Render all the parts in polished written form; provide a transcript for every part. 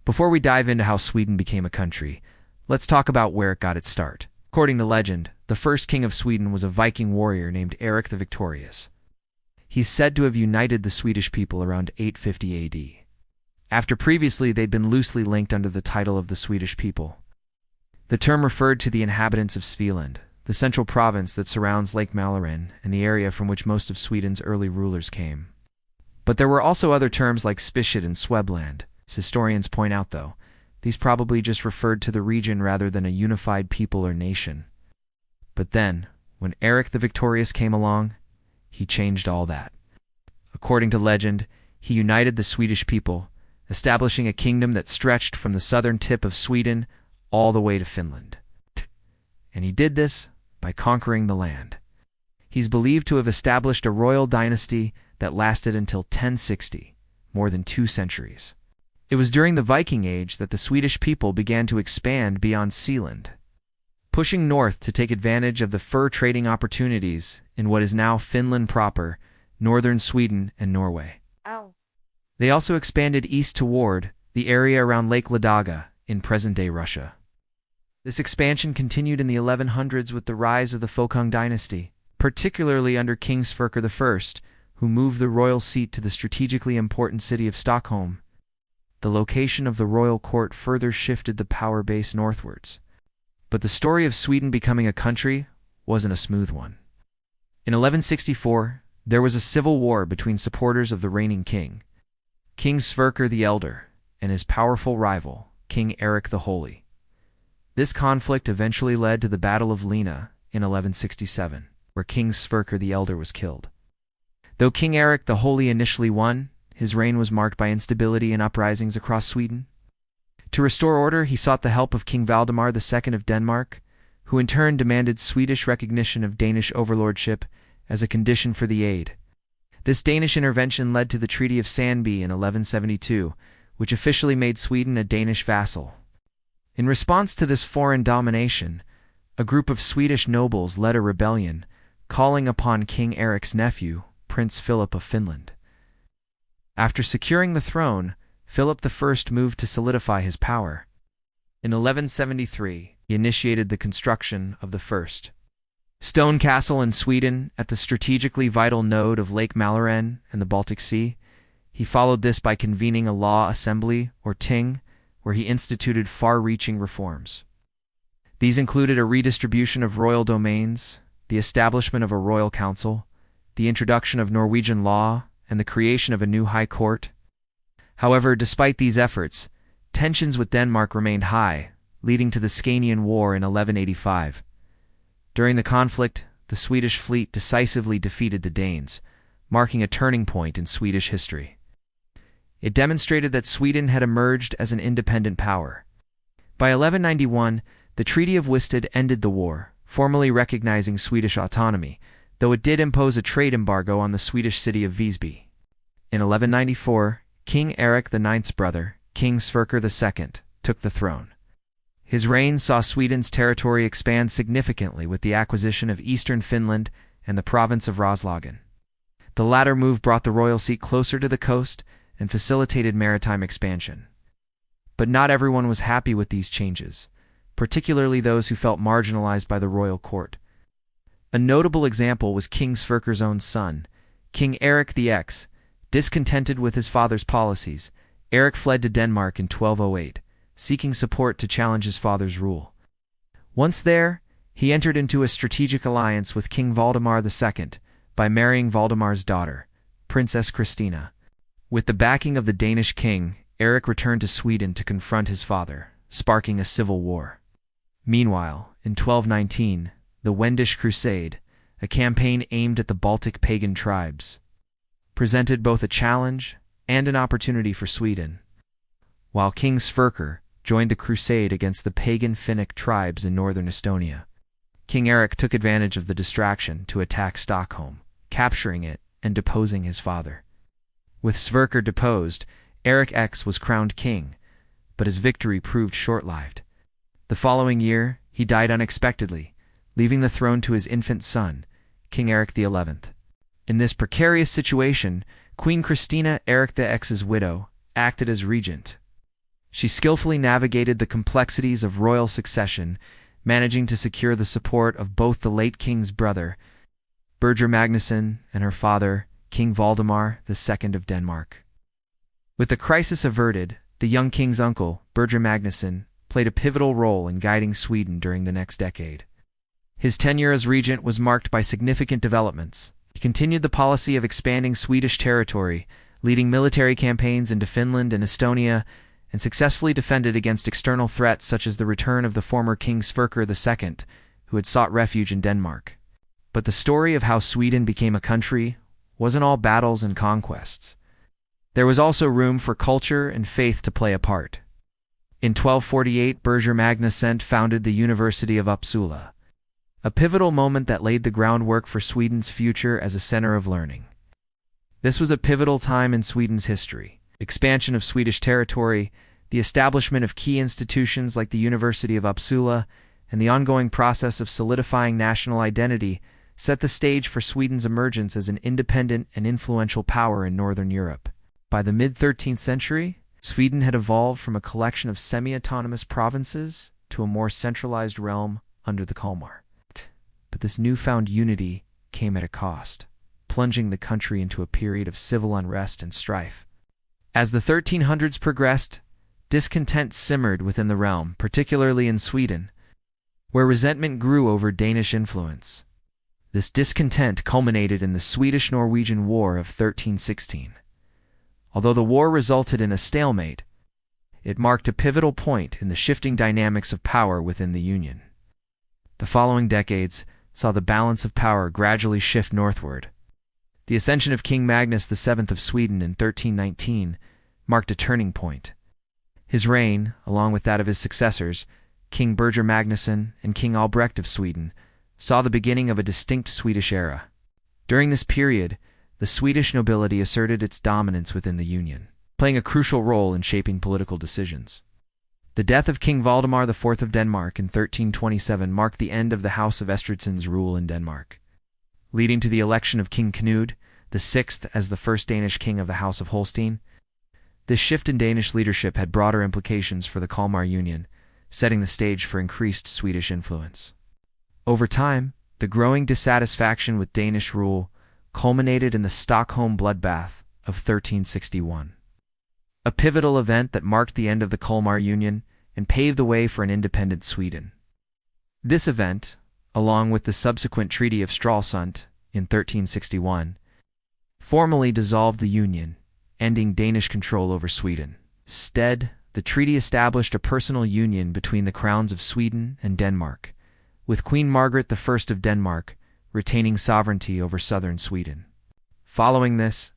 Before we dive into how Sweden became a country, let's talk about where it got its start. According to legend, the first king of Sweden was a Viking warrior named Erik the Victorious. He's said to have united the Swedish people around 850 AD, after previously they'd been loosely linked under the title of the Swedish people. The term referred to the inhabitants of Svealand, the central province that surrounds Lake Mälaren and the area from which most of Sweden's early rulers came. But there were also other terms like Spishet and Swebland. As historians point out, though, these probably just referred to the region rather than a unified people or nation. But then, when Erik the Victorious came along, he changed all that. According to legend, he united the Swedish people, establishing a kingdom that stretched from the southern tip of Sweden all the way to Finland. And he did this by conquering the land. He's believed to have established a royal dynasty that lasted until 1060, more than 2 centuries. It was during the Viking Age that the Swedish people began to expand beyond Sealand, pushing north to take advantage of the fur trading opportunities in what is now Finland proper, northern Sweden, and Norway. Ow. They also expanded east toward the area around Lake Ladoga in present-day Russia. This expansion continued in the 1100s with the rise of the Folkung dynasty, particularly under King Sverker I, who moved the royal seat to the strategically important city of Stockholm. The location of the royal court further shifted the power base northwards. But the story of Sweden becoming a country wasn't a smooth one. In 1164, there was a civil war between supporters of the reigning king, King Sverker the Elder, and his powerful rival, King Erik the Holy. This conflict eventually led to the Battle of Lena in 1167, where King Sverker the Elder was killed. Though King Erik the Holy initially won, his reign was marked by instability and uprisings across Sweden. To restore order, he sought the help of King Valdemar II of Denmark, who in turn demanded Swedish recognition of Danish overlordship as a condition for the aid. This Danish intervention led to the Treaty of Sandby in 1172, which officially made Sweden a Danish vassal. In response to this foreign domination, a group of Swedish nobles led a rebellion, calling upon King Erik's nephew, Prince Philip of Finland. After securing the throne, Philip I moved to solidify his power. In 1173, he initiated the construction of the first stone castle in Sweden at the strategically vital node of Lake Mälaren and the Baltic Sea. He followed this by convening a law assembly, or ting, where he instituted far-reaching reforms. These included a redistribution of royal domains, the establishment of a royal council, the introduction of Norwegian law, and the creation of a new high court. However, despite these efforts, tensions with Denmark remained high, leading to the Scanian War in 1185. During the conflict, the Swedish fleet decisively defeated the Danes, marking a turning point in Swedish history. It demonstrated that Sweden had emerged as an independent power. By 1191, the Treaty of Wisted ended the war, formally recognizing Swedish autonomy, though it did impose a trade embargo on the Swedish city of Visby. In 1194, King Erik IX's brother, King Sverker II, took the throne. His reign saw Sweden's territory expand significantly with the acquisition of eastern Finland and the province of Roslagen. The latter move brought the royal seat closer to the coast and facilitated maritime expansion. But not everyone was happy with these changes, particularly those who felt marginalized by the royal court. A notable example was King Sverker's own son, King Erik the X. Discontented with his father's policies, Erik fled to Denmark in 1208, seeking support to challenge his father's rule. Once there, he entered into a strategic alliance with King Valdemar II by marrying Valdemar's daughter, Princess Christina. With the backing of the Danish king, Erik returned to Sweden to confront his father, sparking a civil war. Meanwhile, in 1219, the Wendish Crusade, a campaign aimed at the Baltic pagan tribes, presented both a challenge and an opportunity for Sweden. While King Sverker joined the crusade against the pagan Finnic tribes in northern Estonia, King Erik took advantage of the distraction to attack Stockholm, capturing it and deposing his father. With Sverker deposed, Erik X was crowned king, but his victory proved short-lived. The following year, he died unexpectedly, leaving the throne to his infant son, King Erik XI. In this precarious situation, Queen Christina, Erik the X's widow, acted as regent. She skillfully navigated the complexities of royal succession, managing to secure the support of both the late king's brother, Birger Magnusson, and her father, King Valdemar II of Denmark. With the crisis averted, the young king's uncle, Birger Magnusson, played a pivotal role in guiding Sweden during the next decade. His tenure as regent was marked by significant developments. He continued the policy of expanding Swedish territory, leading military campaigns into Finland and Estonia, and successfully defended against external threats such as the return of the former King Sverker II, who had sought refuge in Denmark. But the story of how Sweden became a country wasn't all battles and conquests. There was also room for culture and faith to play a part. In 1248, Birger Magnusson founded the University of Uppsala, a pivotal moment that laid the groundwork for Sweden's future as a center of learning. This was a pivotal time in Sweden's history. Expansion of Swedish territory, the establishment of key institutions like the University of Uppsala, and the ongoing process of solidifying national identity set the stage for Sweden's emergence as an independent and influential power in Northern Europe. By the mid-13th century, Sweden had evolved from a collection of semi-autonomous provinces to a more centralized realm under the Kalmar. But this newfound unity came at a cost, plunging the country into a period of civil unrest and strife. As the 1300s progressed, discontent simmered within the realm, particularly in Sweden, where resentment grew over Danish influence. This discontent culminated in the Swedish-Norwegian War of 1316. Although the war resulted in a stalemate, it marked a pivotal point in the shifting dynamics of power within the Union. The following decades saw the balance of power gradually shift northward. The ascension of King Magnus VII of Sweden in 1319 marked a turning point. His reign, along with that of his successors, King Birger Magnusson and King Albrecht of Sweden, saw the beginning of a distinct Swedish era. During this period, the Swedish nobility asserted its dominance within the Union, playing a crucial role in shaping political decisions. The death of King Valdemar IV of Denmark in 1327 marked the end of the House of Estridson's rule in Denmark, leading to the election of King Knud VI as the first Danish king of the House of Holstein. This shift in Danish leadership had broader implications for the Kalmar Union, setting the stage for increased Swedish influence. Over time, the growing dissatisfaction with Danish rule culminated in the Stockholm bloodbath of 1361, a pivotal event that marked the end of the Kalmar Union and paved the way for an independent Sweden. This event, along with the subsequent Treaty of Stralsund in 1361, formally dissolved the Union, ending Danish control over Sweden. Instead, the treaty established a personal union between the crowns of Sweden and Denmark, with Queen Margaret I of Denmark retaining sovereignty over southern Sweden. Following this,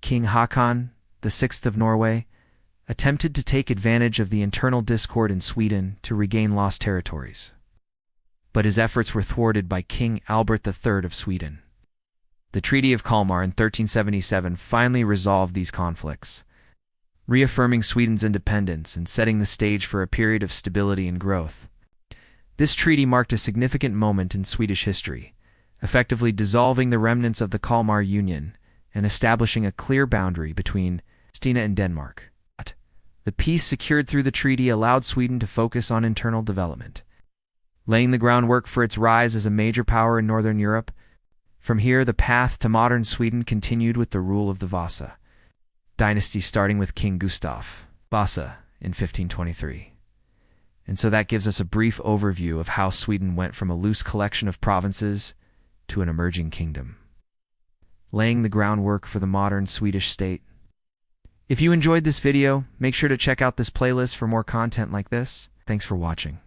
King Håkon VI of Norway attempted to take advantage of the internal discord in Sweden to regain lost territories. But his efforts were thwarted by King Albert III of Sweden. The Treaty of Kalmar in 1377 finally resolved these conflicts, reaffirming Sweden's independence and setting the stage for a period of stability and growth. This treaty marked a significant moment in Swedish history, effectively dissolving the remnants of the Kalmar Union and establishing a clear boundary between Sweden and Denmark. The peace secured through the treaty allowed Sweden to focus on internal development, laying the groundwork for its rise as a major power in Northern Europe. From here, the path to modern Sweden continued with the rule of the Vasa dynasty, starting with King Gustav Vasa in 1523. And so that gives us a brief overview of how Sweden went from a loose collection of provinces to an emerging kingdom, laying the groundwork for the modern Swedish state. If you enjoyed this video, make sure to check out this playlist for more content like this. Thanks for watching.